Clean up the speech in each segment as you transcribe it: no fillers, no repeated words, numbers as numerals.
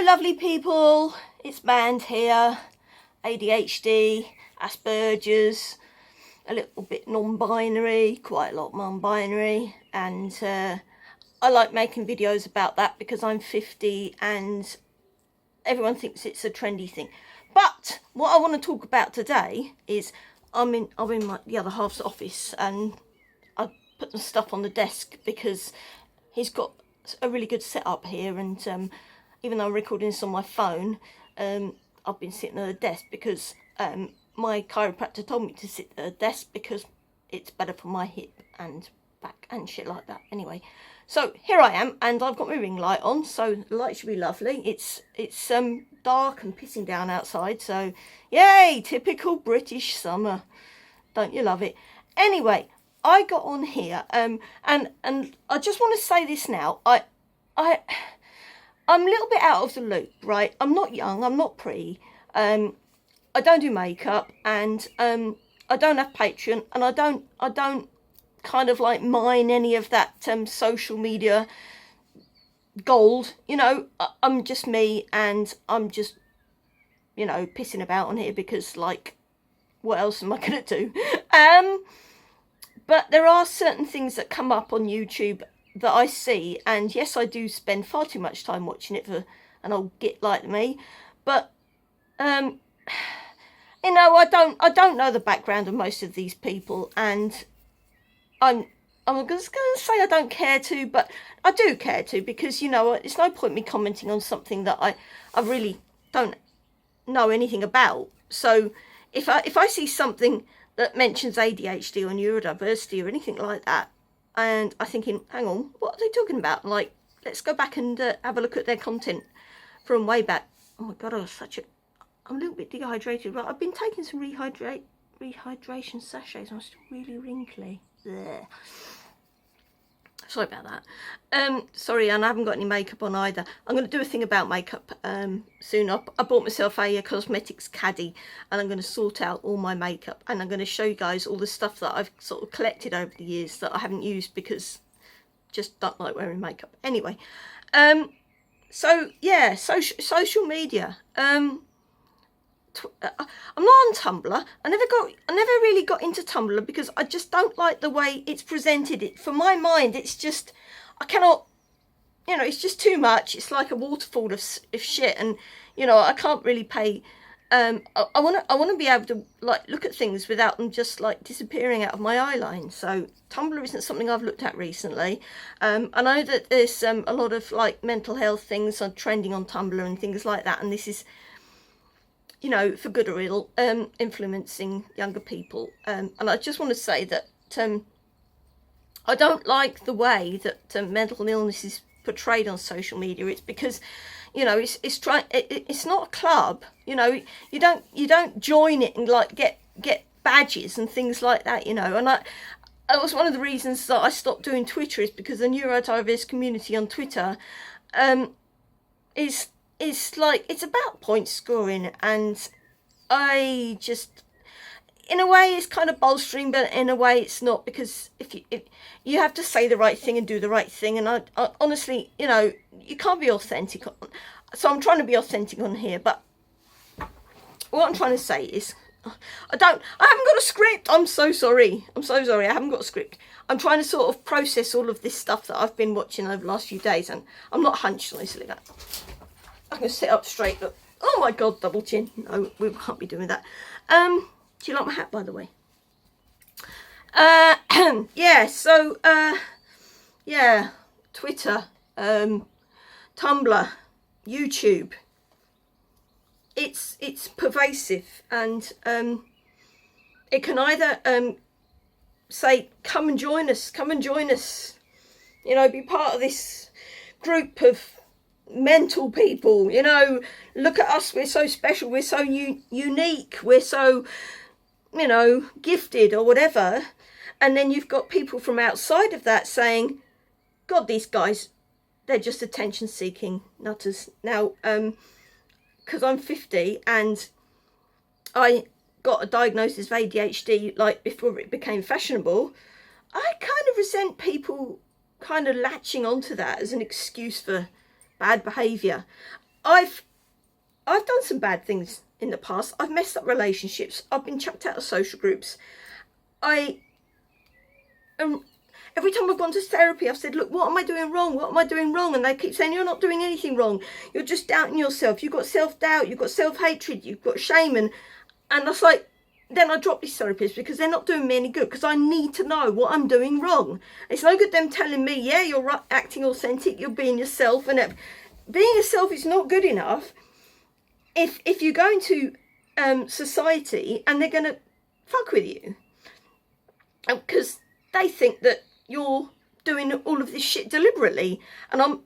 lovely people, it's Mand here. ADHD, Asperger's, a little bit non-binary, quite a lot non-binary, and I like making videos about that because I'm 50 and everyone thinks it's a trendy thing. But what I want to talk about today is I'm in the other half's office, and I put some stuff on the desk because he's got a really good setup here, and even though I'm recording this on my phone, I've been sitting at a desk because my chiropractor told me to sit at a desk because it's better for my hip and back and shit like that. Anyway, so here I am, and I've got my ring light on, so the light should be lovely. It's dark and pissing down outside, so yay, typical British summer. Don't you love it? Anyway, I got on here, and I just want to say this now. I'm a little bit out of the loop, right? I'm not young, I'm not pretty, I don't do makeup, and I don't have Patreon, and I don't kind of like mine any of that social media gold, you know. I'm just me, and I'm just, you know, pissing about on here because, like, what else am I gonna do? But there are certain things that come up on YouTube that I see, and yes, I do spend far too much time watching it for an old git like me, but you know, I don't know the background of most of these people, and I'm just going to say I don't care to, but I do care to, because, you know, it's no point me commenting on something that I really don't know anything about. So if I see something that mentions ADHD or neurodiversity or anything like that, and I'm thinking, hang on, what are they talking about? Like, let's go back and have a look at their content from way back. Oh my God, I'm a little bit dehydrated. Right, I've been taking some rehydration sachets. I'm still really wrinkly. Blech. Sorry about that. Sorry, and I haven't got any makeup on either. I'm going to do a thing about makeup soon. I bought myself a cosmetics caddy, and I'm going to sort out all my makeup, and I'm going to show you guys all the stuff that I've sort of collected over the years that I haven't used because just don't like wearing makeup. Anyway, so yeah, social media. I'm not on Tumblr. I never really got into Tumblr because I just don't like the way it's presented. For my mind, it's just, I cannot, you know, it's just too much. It's like a waterfall of shit, and, you know, I can't really pay. I want to be able to, like, look at things without them just, like, disappearing out of my eye line. So Tumblr isn't something I've looked at recently. I know that there's a lot of, like, mental health things are trending on Tumblr and things like that, and this is, you know, for good or ill, influencing younger people. And I just want to say that I don't like the way that mental illness is portrayed on social media. It's because, you know, it's not a club. You know, you don't join it and, like, get badges and things like that. You know, and that was one of the reasons that I stopped doing Twitter, is because the neurodiverse community on Twitter is like, it's about point scoring, and I just, in a way it's kind of bolstering, but in a way it's not, because if you have to say the right thing and do the right thing, and I honestly, you know, you can't be authentic. So I'm trying to be authentic on here, but what I'm trying to say is, I haven't got a script. I'm so sorry, I haven't got a script. I'm trying to sort of process all of this stuff that I've been watching over the last few days, and I'm not hunched, honestly. I'm going to sit up straight. Look. Oh my God, double chin. No, we can't be doing that. Do you like my hat, by the way? Yeah, so, yeah, Twitter, Tumblr, YouTube. It's pervasive, and it can either say, come and join us, you know, be part of this group of mental people, you know, look at us, we're so special, we're so unique, we're so, you know, gifted or whatever. And then you've got people from outside of that saying, God, these guys, they're just attention seeking nutters. Now, because I'm 50 and I got a diagnosis of ADHD like before it became fashionable, I kind of resent people kind of latching onto that as an excuse for bad behaviour. I've done some bad things in the past. I've messed up relationships. I've been chucked out of social groups. Every time I've gone to therapy, I've said, look, what am I doing wrong? What am I doing wrong? And they keep saying, you're not doing anything wrong. You're just doubting yourself. You've got self-doubt. You've got self-hatred. You've got shame. And I was like, then I drop these therapists because they're not doing me any good, because I need to know what I'm doing wrong. It's no good them telling me, yeah, you're acting authentic, you're being yourself. And being yourself is not good enough if you go into society and they're going to fuck with you. Because they think that you're doing all of this shit deliberately. And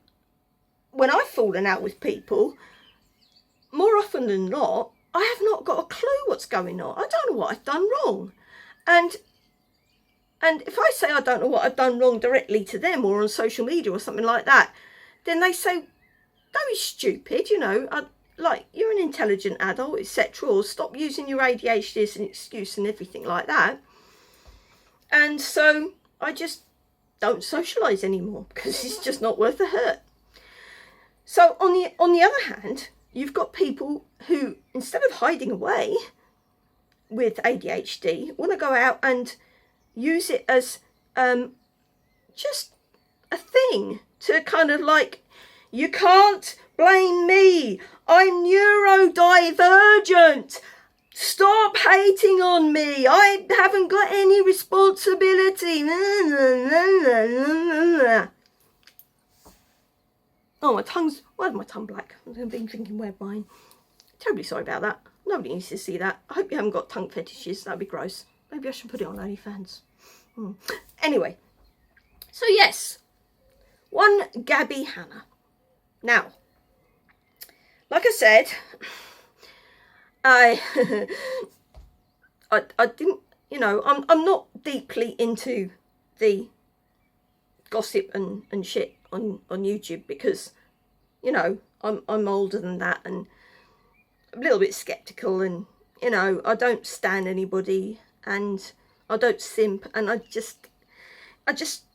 when I've fallen out with people, more often than not, I have not got a clue what's going on. I don't know what I've done wrong. And if I say I don't know what I've done wrong directly to them or on social media or something like that, then they say, don't be stupid, you know, like, you're an intelligent adult, etc. Or stop using your ADHD as an excuse and everything like that. And so I just don't socialise anymore because it's just not worth the hurt. So on the other hand, you've got people who, instead of hiding away with ADHD, want to go out and use it as just a thing to kind of like, you can't blame me, I'm neurodivergent, stop hating on me, I haven't got any responsibility. Oh, why is my tongue black? I've been drinking red wine. Terribly sorry about that. Nobody needs to see that. I hope you haven't got tongue fetishes. That'd be gross. Maybe I should put it on OnlyFans. Anyway, so yes, one Gabbie Hanna. Now, like I said, I didn't, you know, I'm not deeply into the gossip and shit on YouTube because, you know, I'm older than that and a little bit skeptical, and, you know, I don't stan anybody and I don't simp, and I just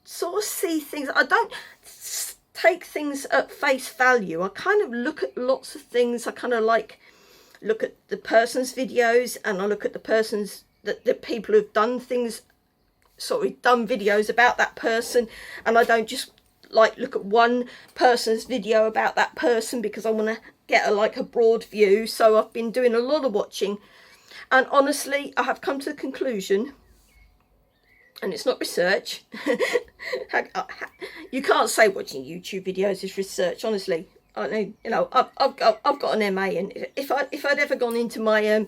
sort of see things. I don't take things at face value. I kind of look at lots of things. I kind of like look at the person's videos, and I look at the person's the people who've done things, done videos about that person, and I don't just like look at one person's video about that person because I want to get a broad view. So I've been doing a lot of watching, and honestly I have come to the conclusion, and it's not research, you can't say watching YouTube videos is research, honestly. I mean, you know, I've got an MA, and if I'd ever gone into my you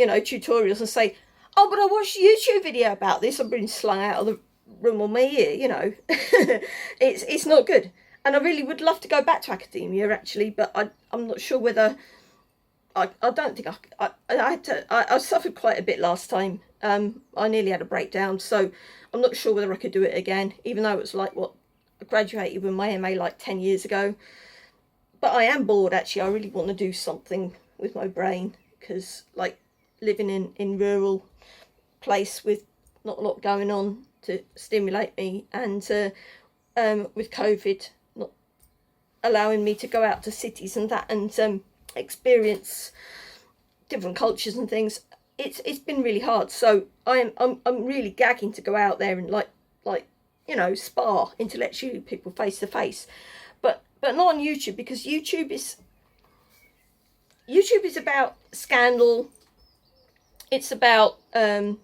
know, tutorials and say, oh, but I watched a YouTube video about this, I've been slung out of the room on my ear, you know. it's not good, and I really would love to go back to academia actually, but I'm not sure whether I don't think I suffered quite a bit last time. I nearly had a breakdown, so I'm not sure whether I could do it again, even though it was like, what, I graduated with my MA like 10 years ago. But I am bored actually. I really want to do something with my brain, because like living in rural place with not a lot going on to stimulate me, and with COVID not allowing me to go out to cities and that, and experience different cultures and things, it's been really hard. So I'm really gagging to go out there and like you know, spar intellectually with people face to face, but not on YouTube, because YouTube is about scandal. It's about you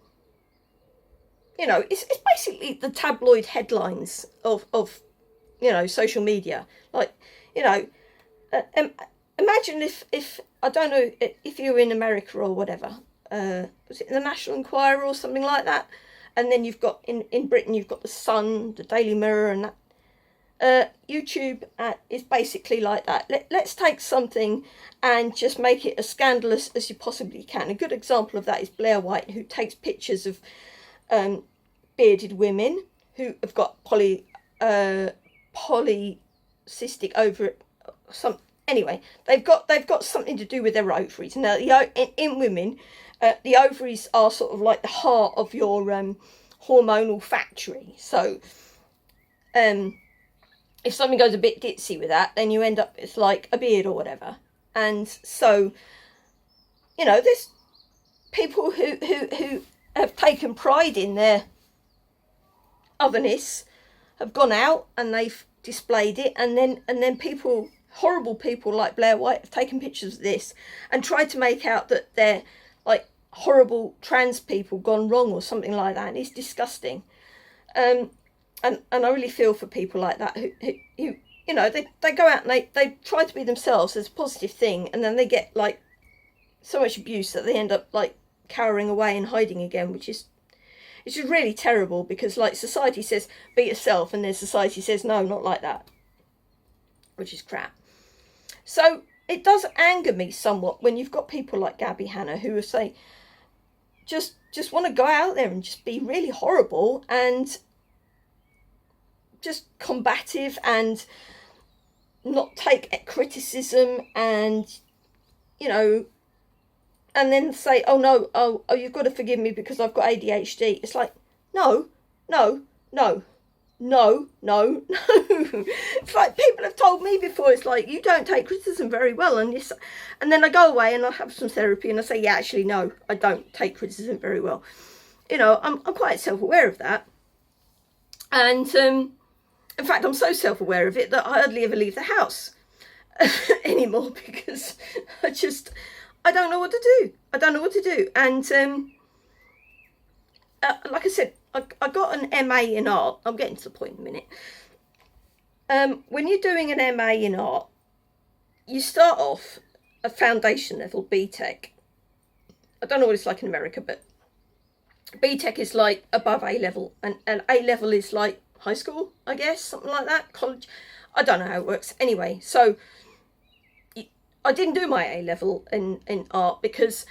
know, it's basically the tabloid headlines of you know, social media. Like, you know, imagine if I don't know if you're in America or whatever, was it the National Enquirer or something like that, and then you've got in Britain you've got the Sun, the Daily Mirror, and that. YouTube is basically like that. Let's take something and just make it as scandalous as you possibly can. A good example of that is Blair White, who takes pictures of bearded women who have got polycystic ovary. Anyway, they've got something to do with their ovaries. Now, in women, the ovaries are sort of like the heart of your hormonal factory. So, if something goes a bit ditzy with that, then you end up with like a beard or whatever. And so, you know, there's people who have taken pride in their otherness, have gone out and they've displayed it, and then people, horrible people like Blair White, have taken pictures of this and tried to make out that they're like horrible trans people gone wrong or something like that, and it's disgusting. And I really feel for people like that who you know, they go out and they try to be themselves as a positive thing, and then they get like so much abuse that they end up like cowering away and hiding again, which is, it's just really terrible, because like society says be yourself, and then society says no, not like that, which is crap. So it does anger me somewhat when you've got people like Gabbie Hanna who will say just want to go out there and just be really horrible and just combative and not take criticism, and you know, and then say, oh no, oh you've got to forgive me because I've got ADHD. It's like, no. It's like people have told me before, it's like, you don't take criticism very well, and then I go away and I have some therapy and I say, yeah, actually no, I don't take criticism very well. You know, I'm quite self-aware of that, and in fact I'm so self-aware of it that I hardly ever leave the house anymore, because I don't know what to do. And like I said, I got an MA in art. I'm getting to the point in a minute. When you're doing an MA in art, you start off a foundation level, BTEC. I don't know what it's like in America, but BTEC is like above A level, and A level is like high school, I guess, something like that, college. I don't know how it works. Anyway, so I didn't do my A level in art because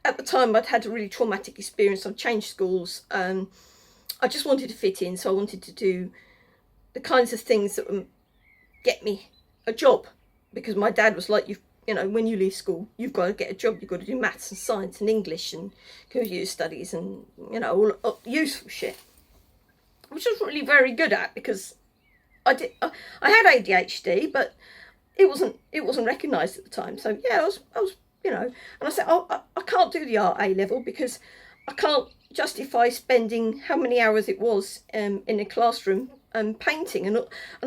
at the time I'd had a really traumatic experience. I'd changed schools. I just wanted to fit in, so I wanted to do the kinds of things that would get me a job, because my dad was like, you know, when you leave school, you've got to get a job. You've got to do maths and science and English and computer studies and, you know, all useful shit, which I was really very good at, because I had ADHD, but it wasn't recognised at the time. So yeah, I was you know, and I said, oh, I can't do the art A level because I can't justify spending how many hours it was in a classroom painting, and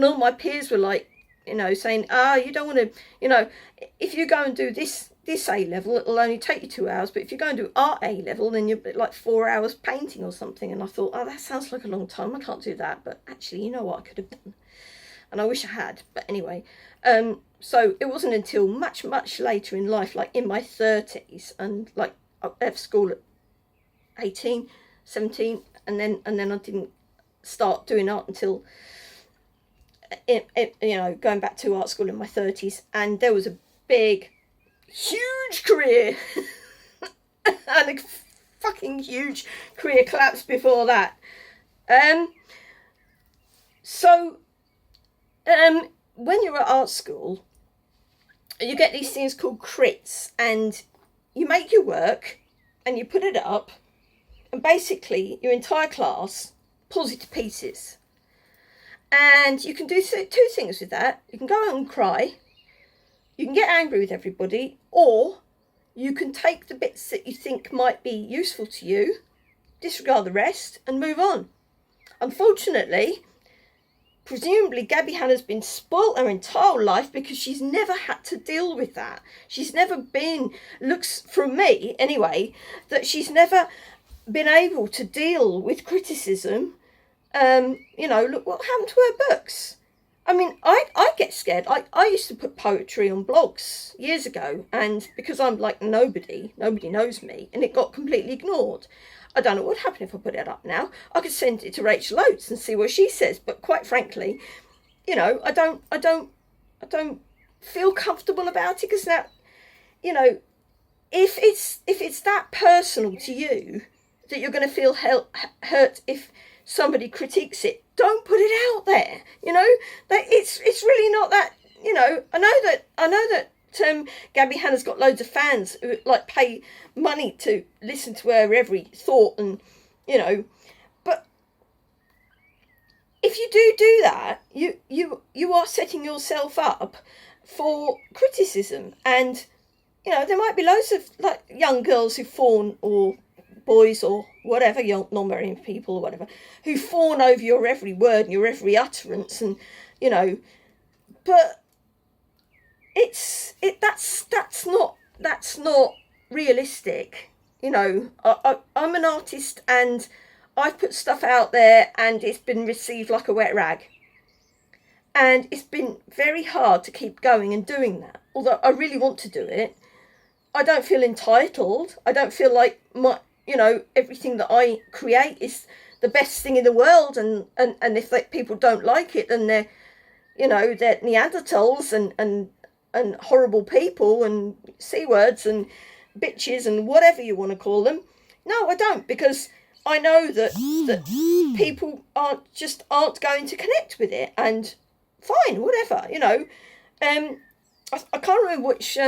all my peers were like, you know, saying, you don't want to, you know, if you go and do this A level, it'll only take you 2 hours, but if you go and do art A level, then you're like 4 hours painting or something. And I thought, oh, that sounds like a long time, I can't do that. But actually, you know what, I could have done, and I wish I had. But anyway, so it wasn't until much later in life, like in my 30s, and like I left school at 18, 17, and then I didn't start doing art until you know, going back to art school in my 30s. And there was a big, huge career and a fucking huge career collapse before that. So when you're at art school, you get these things called crits, and you make your work and you put it up, and basically your entire class pulls it to pieces. And you can do two things with that. You can go out and cry, you can get angry with everybody, or you can take the bits that you think might be useful to you, disregard the rest, and move on. Unfortunately, presumably Gabbie Hanna's been spoilt her entire life, because she's never had to deal with that. She's never been, looks from me anyway, that she's never been able to deal with criticism. You know, look what happened to her books. I mean, I get scared. I used to put poetry on blogs years ago, and because I'm like nobody knows me, and it got completely ignored. I don't know what would happen if I put it up now. I could send it to Rachel Oates and see what she says, but quite frankly, you know, I don't feel comfortable about it, because now, you know, if it's that personal to you that you're going to feel hurt if somebody critiques it, don't put it out there. You know, that it's really not that. You know, I know that Gabbie Hanna's got loads of fans who like pay money to listen to her every thought, and you know, but if you do that, you are setting yourself up for criticism. And there might be loads of like young girls who fawn, or boys or whatever, young non-married people or whatever, who fawn over your every word and your every utterance, and but that's not realistic. I'm an artist, and I've put stuff out there and it's been received like a wet rag. And it's been very hard to keep going and doing that. Although I really want to do it, I don't feel entitled. I don't feel like everything that I create is the best thing in the world. And if people don't like it, then they're Neanderthals and horrible people and C words and bitches and whatever you want to call them. No, I don't, because I know that people aren't going to connect with it, and fine, whatever, I can't remember which,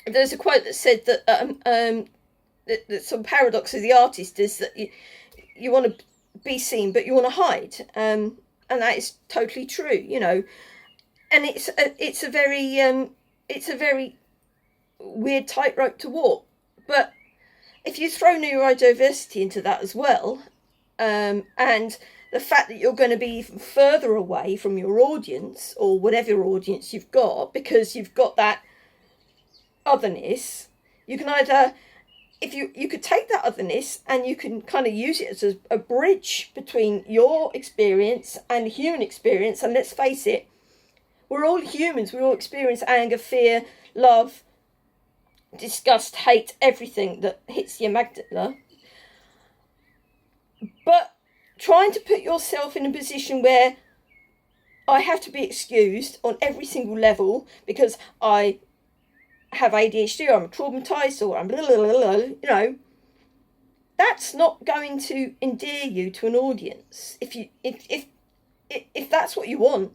there's a quote that said that, that some paradox of the artist is that you want to be seen, but you want to hide. And that is totally true, and it's a very weird tightrope to walk. But if you throw neurodiversity into that as well, and the fact that you're going to be even further away from your audience, or whatever audience you've got, because you've got that otherness, you can either, if you could take that otherness and you can kind of use it as a bridge between your experience and human experience. And let's face it, we're all humans. We all experience anger, fear, love, disgust, hate, everything that hits your amygdala. But trying to put yourself in a position where I have to be excused on every single level because I have ADHD, or I'm traumatized, or I'm blah, blah, blah, blah, that's not going to endear you to an audience if that's what you want.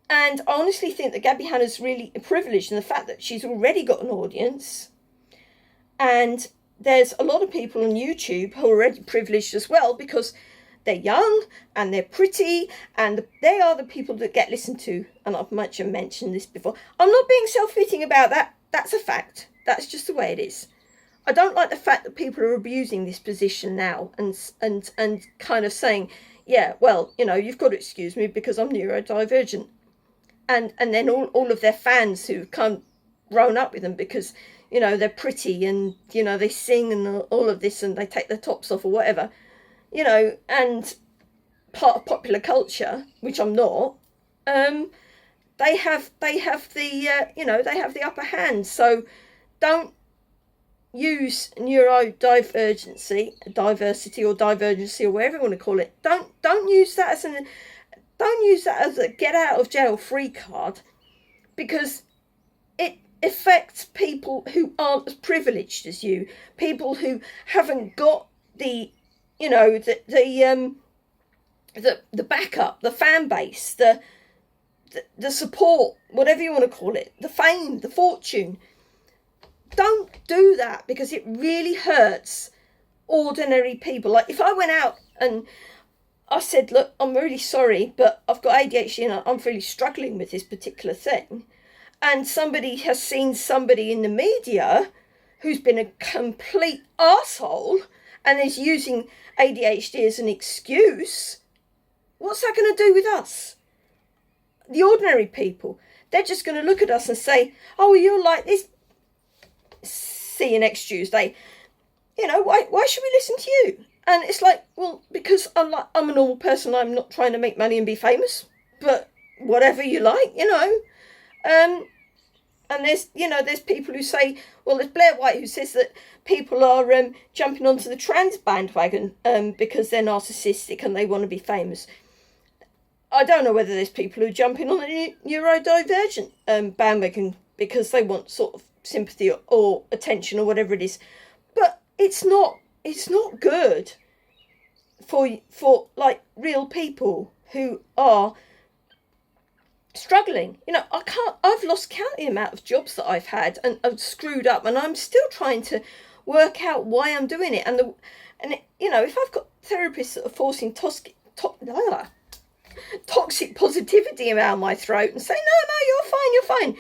And I honestly think that Gabbie Hanna's really privileged in the fact that she's already got an audience. And there's a lot of people on YouTube who are already privileged as well, because they're young and they're pretty, and they are the people that get listened to. And I've mentioned this before. I'm not being self-fitting about that. That's a fact. That's just the way it is. I don't like the fact that people are abusing this position now and kind of saying, yeah, well, you've got to excuse me because I'm neurodivergent. And then all of their fans who've grown up with them because, they're pretty and, they sing and all of this and they take their tops off or whatever, and part of popular culture, which I'm not, they have the upper hand. So don't use diversity or divergency or whatever you want to call it. Don't use that as a get out of jail free card, because it affects people who aren't as privileged as you, people who haven't got the backup, the fan base, the support, whatever you want to call it, the fame, the fortune. Don't do that, because it really hurts ordinary people. Like if I went out and I said, look, I'm really sorry, but I've got ADHD and I'm really struggling with this particular thing, and somebody has seen somebody in the media who's been a complete arsehole and is using ADHD as an excuse, what's that going to do with us? The ordinary people, they're just going to look at us and say, oh, you're like this. See you next Tuesday. Why should we listen to you? And it's like, well, because I'm a normal person. I'm not trying to make money and be famous, but whatever you like, and there's people who say, well, there's Blair White who says that people are jumping onto the trans bandwagon because they're narcissistic and they want to be famous. I don't know whether there's people who jump in on the neurodivergent bandwagon because they want sort of sympathy or attention or whatever it is, but it's not good for like real people who are struggling. I've lost count the amount of jobs that I've had and I've screwed up, and I'm still trying to work out why I'm doing it. If I've got therapists that are forcing toxic positivity around my throat and say, no, you're fine.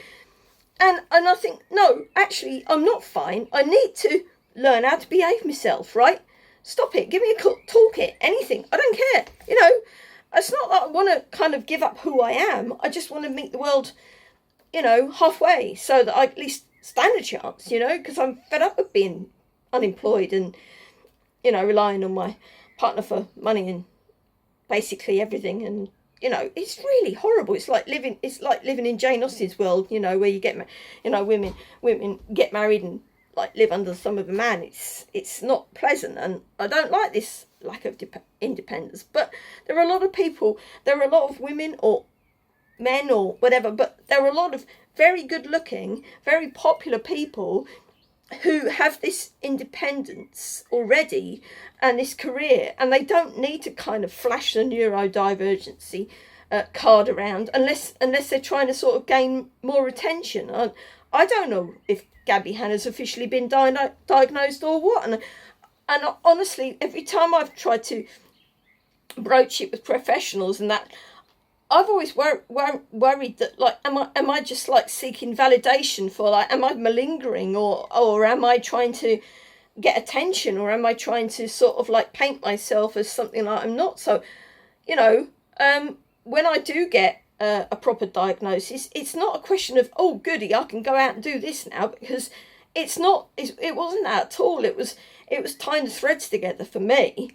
And I think, no, actually, I'm not fine. I need to learn how to behave myself, right? Stop it. Give me a toolkit, anything. I don't care. You know, it's not that I want to kind of give up who I am. I just want to meet the world, you know, halfway so that I at least stand a chance, you know, because I'm fed up with being unemployed and, you know, relying on my partner for money and basically everything. And, you know, it's really horrible. It's like living in Jane Austen's world, you know, where you get, you know, women get married and like live under the thumb of a man. It's not pleasant, and I don't like this lack of independence. But there are a lot of people, there are a lot of women or men or whatever, but there are a lot of very good looking, very popular people who have this independence already and this career, and they don't need to kind of flash the neurodivergency card around unless they're trying to sort of gain more attention. I don't know if Gabbie Hanna's officially been diagnosed or what, and honestly, every time I've tried to broach it with professionals and that, I've always worried that, like, am I just like seeking validation for, like, am I malingering or am I trying to get attention, or am I trying to sort of like paint myself as something like I'm not? So, you know, when I do get a proper diagnosis, it's not a question of, oh goody, I can go out and do this now, because it wasn't that at all. It was tying the threads together for me.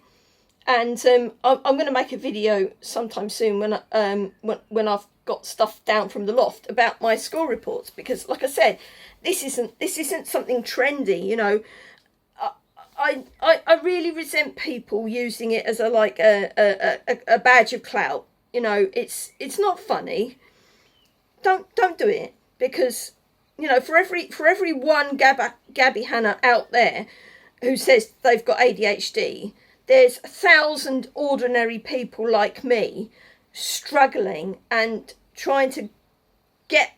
And I'm going to make a video sometime soon when I've got stuff down from the loft about my school reports, because, like I said, this isn't something trendy. You know, I really resent people using it as a badge of clout. You know, it's not funny. Don't do it, because, you know, for every one Gabbie Hanna out there who says they've got ADHD, there's 1,000 ordinary people like me struggling and trying to get,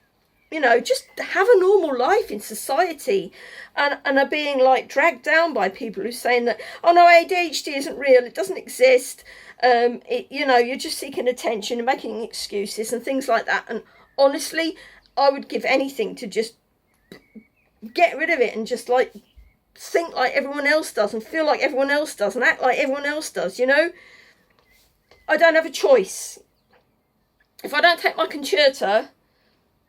you know, just have a normal life in society, and are being like dragged down by people who are saying that, oh no, ADHD isn't real, it doesn't exist. You know, you're just seeking attention and making excuses and things like that. And honestly, I would give anything to just get rid of it and just like think like everyone else does and feel like everyone else does and act like everyone else does, you know? I don't have a choice. If I don't take my concerta,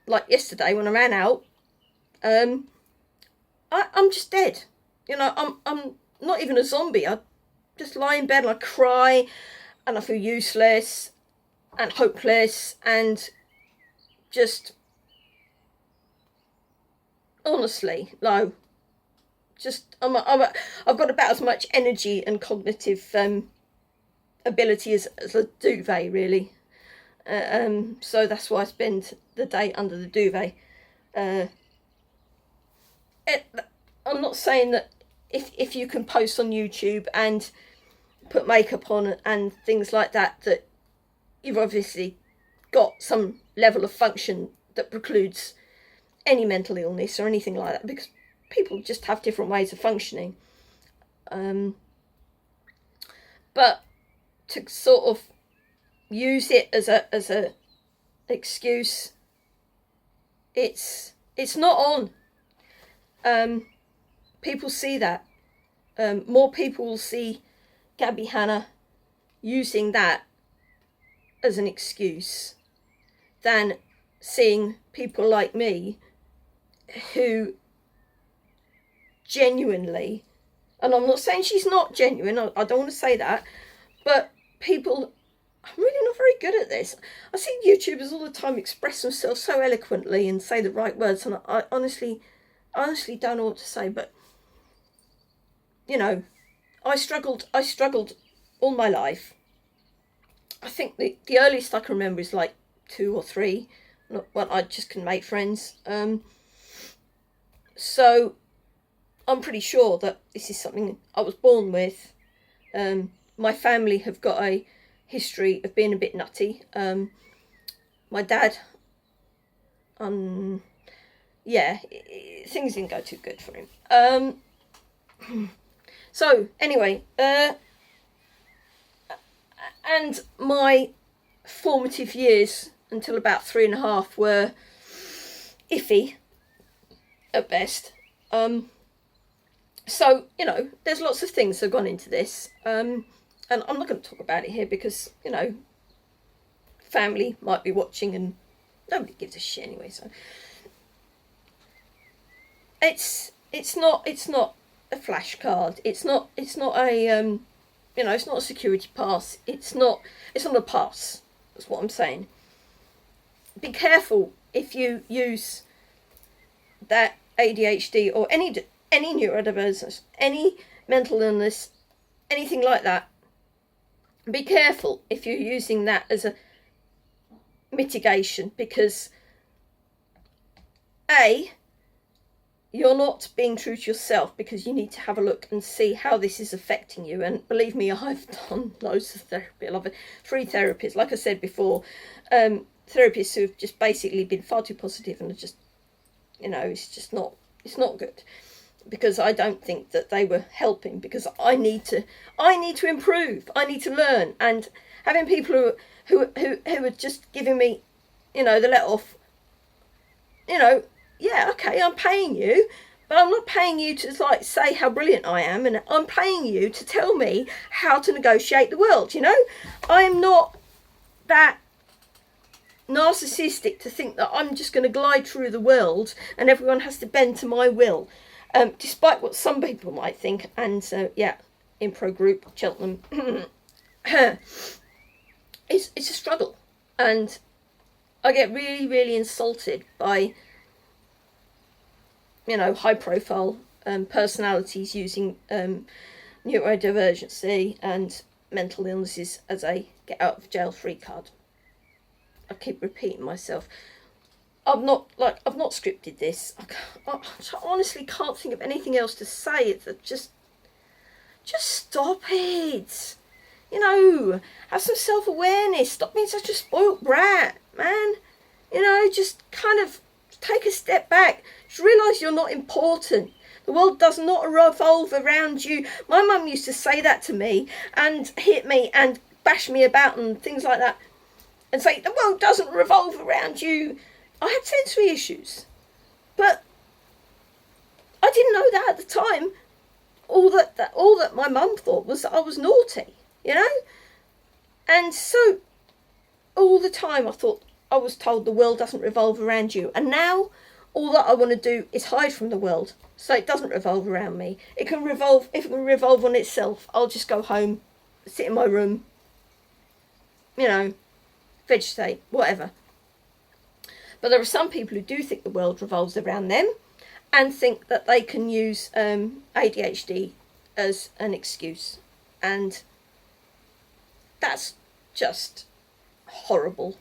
like yesterday when I ran out, I'm just dead. You know, I'm not even a zombie. I just lie in bed and I cry and I feel useless and hopeless and just, honestly, no. Just, I've got about as much energy and cognitive ability as a duvet, really. So that's why I spend the day under the duvet. I'm not saying that if you can post on YouTube and put makeup on and things like that, that you've obviously got some level of function that precludes any mental illness or anything like that, because people just have different ways of functioning. But to sort of use it as a excuse, it's not on. People see that. More people will see Gabbie Hanna using that as an excuse than seeing people like me who genuinely, and I'm not saying she's not genuine, I don't want to say that, but people, I'm really not very good at this. I see YouTubers all the time express themselves so eloquently and say the right words, and I honestly don't know what to say. But, you know, I struggled all my life. I think the earliest I can remember is like 2 or 3, when I just can make friends. So I'm pretty sure that this is something I was born with. My family have got a history of being a bit nutty. My dad, yeah, things didn't go too good for him. So anyway, And my formative years until about 3.5 were iffy at best. So, you know, there's lots of things that have gone into this. And I'm not going to talk about it here because, you know, family might be watching and nobody gives a shit anyway. So it's not a flashcard. It's not a you know, it's not a security pass. It's not a pass. That's what I'm saying. Be careful if you use that ADHD or any neurodivergence, any mental illness, anything like that. Be careful if you're using that as a mitigation, because A, you're not being true to yourself, because you need to have a look and see how this is affecting you. And believe me, I've done loads of therapy. I love it. 3 therapists, like I said before, therapists who've just basically been far too positive and are just, you know, it's not good, because I don't think that they were helping, because I need to improve, I need to learn. And having people who are just giving me, you know, the let off, you know, yeah, okay, I'm paying you, but I'm not paying you to like say how brilliant I am, and I'm paying you to tell me how to negotiate the world. You know, I'm not that narcissistic to think that I'm just going to glide through the world and everyone has to bend to my will, despite what some people might think. And so, yeah, Impro Group, Cheltenham, it's a struggle, and I get really, really insulted by, you know, high profile personalities using neurodivergency and mental illnesses as a get out of jail free card. I keep repeating myself. I've not scripted this. I honestly can't think of anything else to say. It's just stop it. You know, have some self-awareness. Stop being such a spoilt brat, man. You know, just kind of take a step back. Just realise you're not important. The world does not revolve around you. My mum used to say that to me and hit me and bash me about and things like that, and say the world doesn't revolve around you. I had sensory issues, but I didn't know that at the time. All that my mum thought was that I was naughty, you know? And so all the time I was told the world doesn't revolve around you. And now all that I want to do is hide from the world so it doesn't revolve around me. If it can revolve on itself, I'll just go home, sit in my room, you know, vegetate, whatever. But there are some people who do think the world revolves around them and think that they can use ADHD as an excuse. And that's just horrible.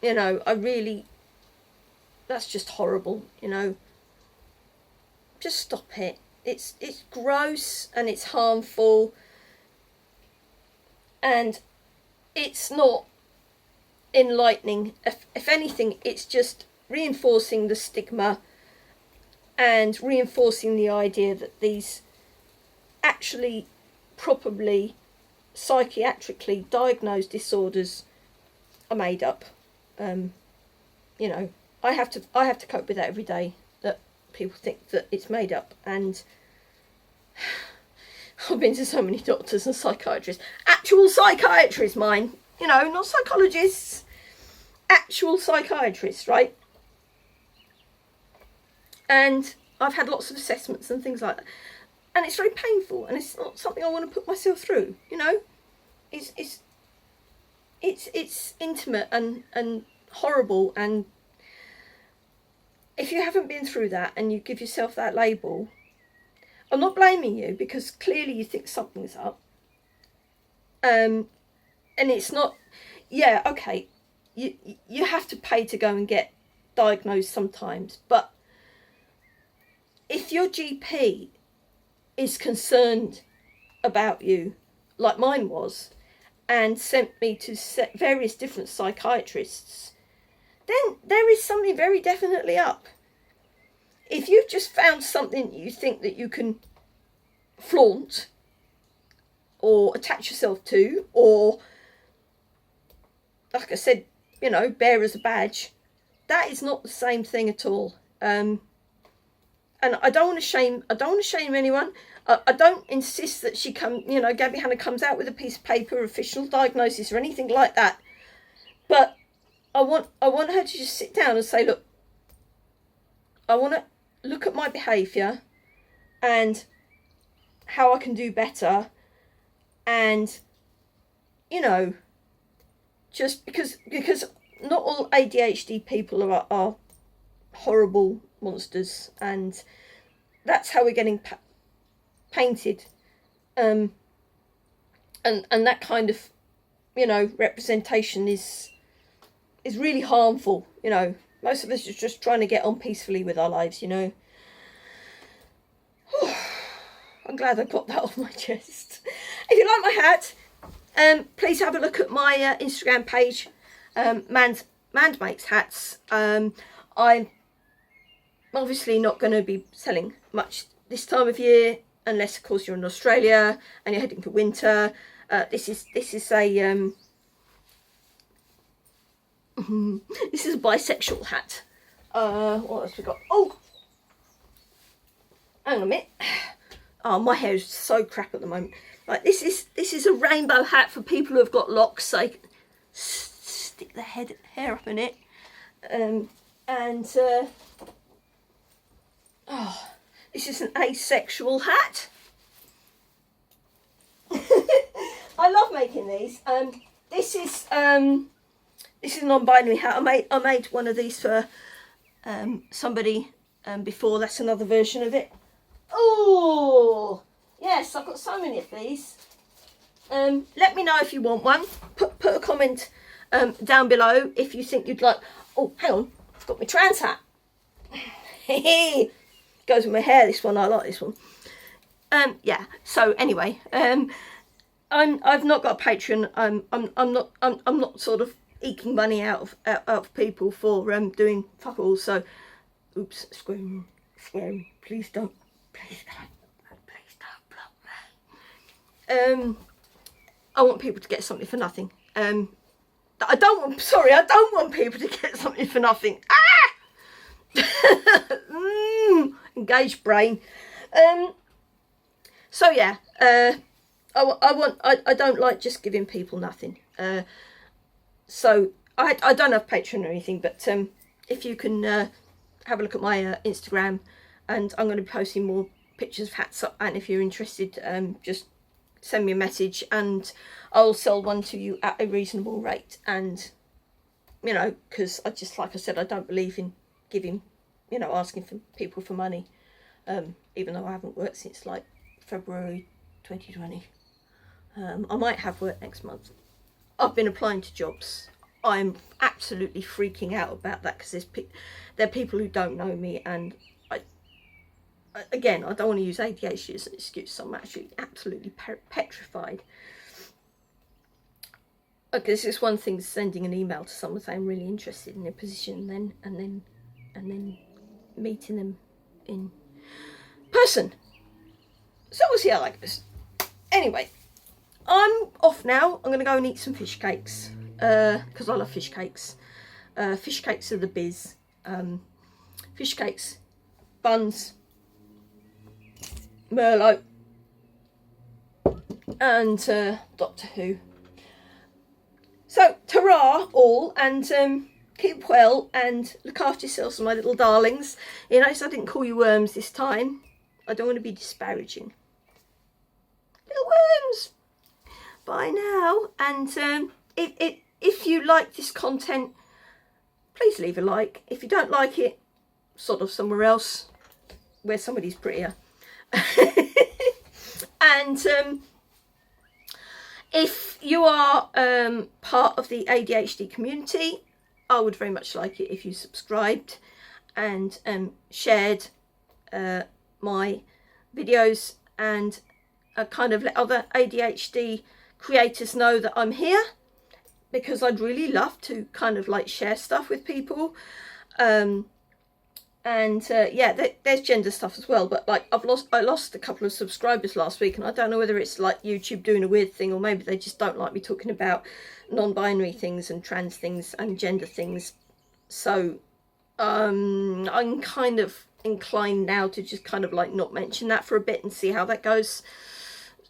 You know, that's just horrible, you know. Just stop it. It's gross and it's harmful, and it's not enlightening. If anything, it's just reinforcing the stigma and reinforcing the idea that these actually probably psychiatrically diagnosed disorders are made up. You know, I have to cope with that every day, that people think that it's made up. And I've been to so many doctors and psychiatrists, actual psychiatrists, mind, you know, not psychologists, actual psychiatrists, right? And I've had lots of assessments and things like that, and it's very painful, and it's not something I want to put myself through, you know. It's intimate and horrible, and if you haven't been through that and you give yourself that label, I'm not blaming you, because clearly you think something's up. And it's not, yeah, okay, you have to pay to go and get diagnosed sometimes, but if your GP is concerned about you, like mine was, and sent me to various different psychiatrists, then there is something very definitely up. If you've just found something you think that you can flaunt or attach yourself to, or like I said, you know, bear as a badge. That is not the same thing at all. And I don't want to shame. I don't want to shame anyone. I don't insist that she come. You know, Gabbie Hanna comes out with a piece of paper, official diagnosis, or anything like that. But I want her to just sit down and say, look, I want to look at my behaviour and how I can do better, and you know, just because not all ADHD people are horrible monsters, and that's how we're getting painted, and that kind of, you know, representation is really harmful. You know, most of us are just trying to get on peacefully with our lives, you know. I'm glad I got that off my chest. If you like my hat, please have a look at my Instagram page, Mand Makes Hats. I'm obviously not going to be selling much this time of year, unless of course you're in Australia and you're heading for winter. This is a this is a bisexual hat. What else we got? Oh, hang on a minute. Oh, my hair is so crap at the moment. Like, this is a rainbow hat for people who have got locks, so they can stick their hair up in it. Oh, this is an asexual hat. I love making these. This is a non-binary hat. I made one of these for somebody before. That's another version of it. Oh yes, I've got so many of these. Let me know if you want one. Put a comment down below if you think you'd like. Oh, hang on, I've got my trans hat. Goes with my hair, this one. I like this one. Yeah, so anyway, I've not got a Patreon. I'm not sort of eking money out of people for doing fuck all. So, oops, swearing, please don't block me. I want people to get something for nothing. I don't want people to get something for nothing. Engaged brain. So yeah, I don't like just giving people nothing. So I don't have Patreon or anything, but if you can have a look at my Instagram, and I'm going to be posting more pictures of hats up, and if you're interested, just send me a message and I'll sell one to you at a reasonable rate. And you know, because like I said, I don't believe in giving, you know, asking for people for money, even though I haven't worked since like February 2020. I might have work next month. I've been applying to jobs. I'm absolutely freaking out about that, because there are people who don't know me, and again, I don't want to use ADHD as an excuse. So I'm actually absolutely petrified. Okay, this is one thing, sending an email to someone saying I'm really interested in their position, and then meeting them in person. So we'll see how that goes. Anyway, I'm off now. I'm going to go and eat some fish cakes, because I love fish cakes. Fish cakes are the biz. Fish cakes, buns, Merlot, and Doctor Who. So, ta-ra all, and keep well, and look after yourselves, my little darlings. You notice I didn't call you worms this time. I don't want to be disparaging. Little worms! Bye now, and if you like this content, please leave a like. If you don't like it, sort of somewhere else where somebody's prettier. And if you are part of the ADHD community, I would very much like it if you subscribed and shared my videos, and kind of let other ADHD creators know that I'm here, because I'd really love to kind of like share stuff with people. And yeah, there's gender stuff as well, but like I lost a couple of subscribers last week, and I don't know whether it's like YouTube doing a weird thing, or maybe they just don't like me talking about non-binary things and trans things and gender things. So I'm kind of inclined now to just kind of like not mention that for a bit and see how that goes.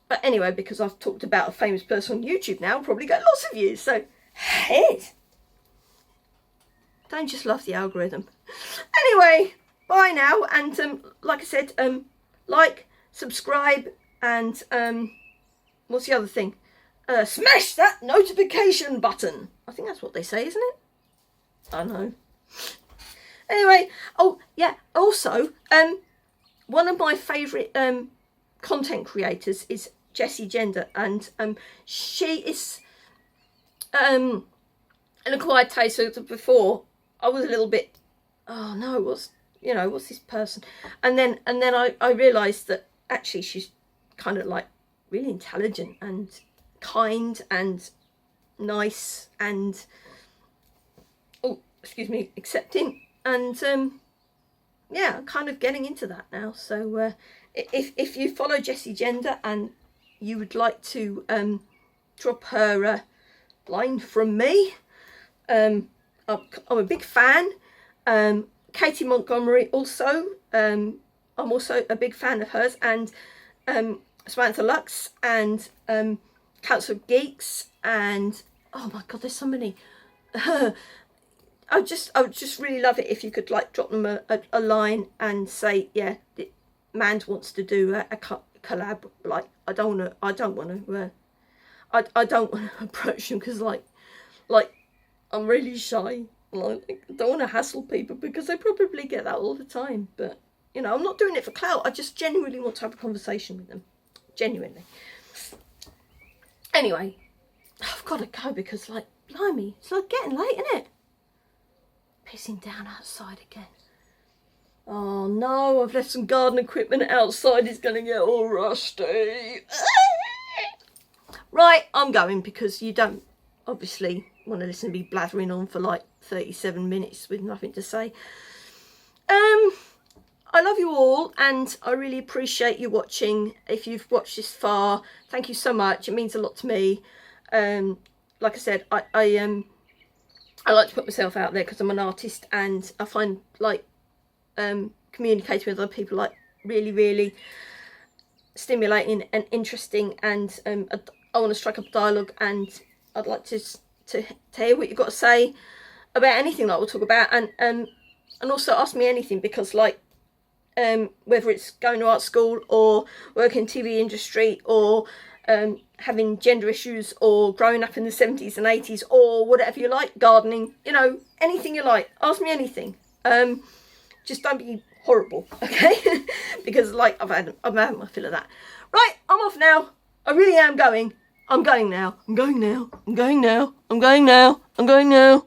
But anyway, because I've talked about a famous person on YouTube now, I'll probably get lots of views, so head. Don't just love the algorithm. Anyway, bye now, and like I said, like, subscribe, and what's the other thing? Smash that notification button. I think that's what they say, isn't it? I don't know. Anyway, oh yeah, also, one of my favourite content creators is Jessie Gender, and she is an acquired taste. So before, I was a little bit, oh no, what's this person? And then I realised that actually she's kind of like really intelligent and kind and nice and, oh, excuse me, accepting. And yeah, I'm kind of getting into that now. So if you follow Jessie Gender and you would like to drop her a line from me, I'm a big fan. Katie Montgomery also, I'm also a big fan of hers, and Samantha Lux, and Council of Geeks, and oh my god, there's so many. I would just really love it if you could like drop them a line and say, yeah, Mand wants to do a collab. Like I don't want to approach them because like I'm really shy. Like, I don't want to hassle people because I probably get that all the time. But, you know, I'm not doing it for clout. I just genuinely want to have a conversation with them. Genuinely. Anyway, I've got to go because, like, blimey, it's like getting late, isn't it? Pissing down outside again. Oh, no, I've left some garden equipment outside. It's going to get all rusty. Right, I'm going because you don't, obviously, want to listen to me blathering on for, like, 37 minutes with nothing to say. I love you all, and I really appreciate you watching. If you've watched this far, thank you so much. It means a lot to me. Like I said, I like to put myself out there because I'm an artist, and I find like communicating with other people like really, really stimulating and interesting, and I want to strike up a dialogue, and I'd like to hear what you've got to say about anything that we'll talk about, and also ask me anything, because like whether it's going to art school or working in the TV industry or having gender issues or growing up in the 70s and 80s or whatever you like, gardening, you know, anything you like, ask me anything. Just don't be horrible, okay? Because like I've had my fill of that. Right, I'm off now. I really am going. I'm going now. I'm going now. I'm going now. I'm going now. I'm going now.